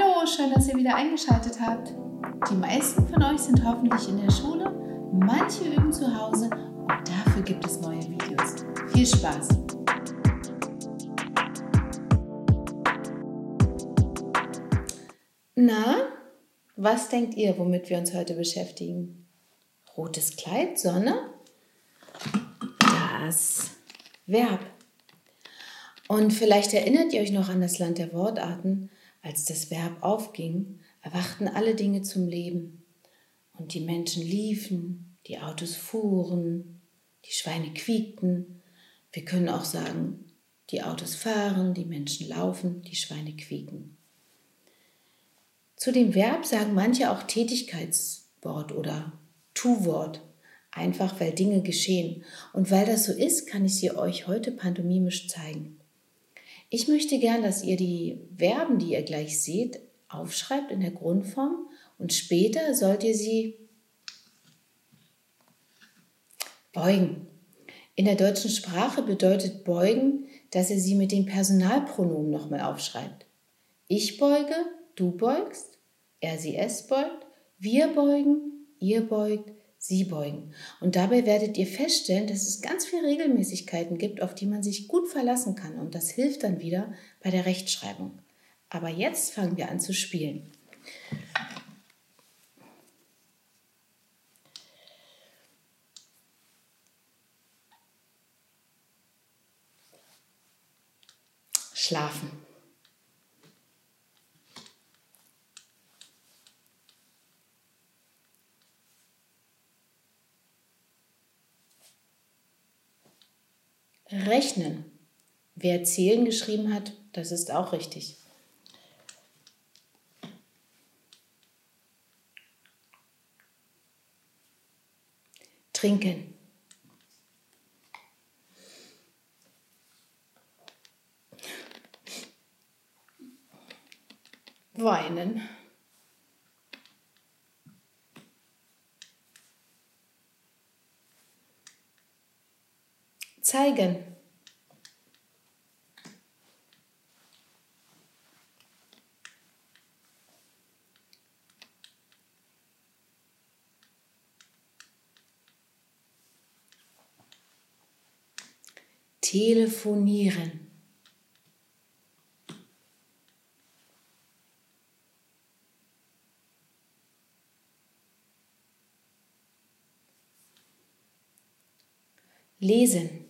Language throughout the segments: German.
Hallo, schön, dass ihr wieder eingeschaltet habt. Die meisten von euch sind hoffentlich in der Schule, manche üben zu Hause und dafür gibt es neue Videos. Viel Spaß! Na, was denkt ihr, womit wir uns heute beschäftigen? Rotes Kleid, Sonne? Das Verb. Und vielleicht erinnert ihr euch noch an das Land der Wortarten. Als das Verb aufging, erwachten alle Dinge zum Leben. Und die Menschen liefen, die Autos fuhren, die Schweine quiekten. Wir können auch sagen, die Autos fahren, die Menschen laufen, die Schweine quieken. Zu dem Verb sagen manche auch Tätigkeitswort oder Tu-Wort, einfach weil Dinge geschehen. Und weil das so ist, kann ich sie euch heute pantomimisch zeigen. Ich möchte gern, dass ihr die Verben, die ihr gleich seht, aufschreibt in der Grundform und später sollt ihr sie beugen. In der deutschen Sprache bedeutet beugen, dass ihr sie mit den Personalpronomen nochmal aufschreibt. Ich beuge, du beugst, er, sie, es beugt, wir beugen, ihr beugt, sie beugen. Und dabei werdet ihr feststellen, dass es ganz viele Regelmäßigkeiten gibt, auf die man sich gut verlassen kann. Und das hilft dann wieder bei der Rechtschreibung. Aber jetzt fangen wir an zu spielen. Schlafen. Rechnen. Wer zählen geschrieben hat, das ist auch richtig. Trinken. Weinen. Zeigen. Telefonieren. Lesen.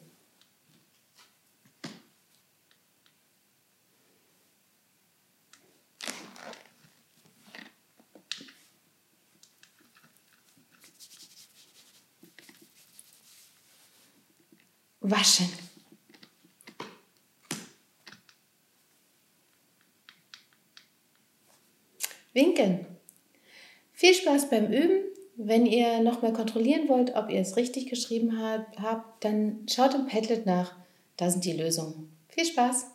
Waschen. Winken. Viel Spaß beim Üben. Wenn ihr nochmal kontrollieren wollt, ob ihr es richtig geschrieben habt, dann schaut im Padlet nach. Da sind die Lösungen. Viel Spaß!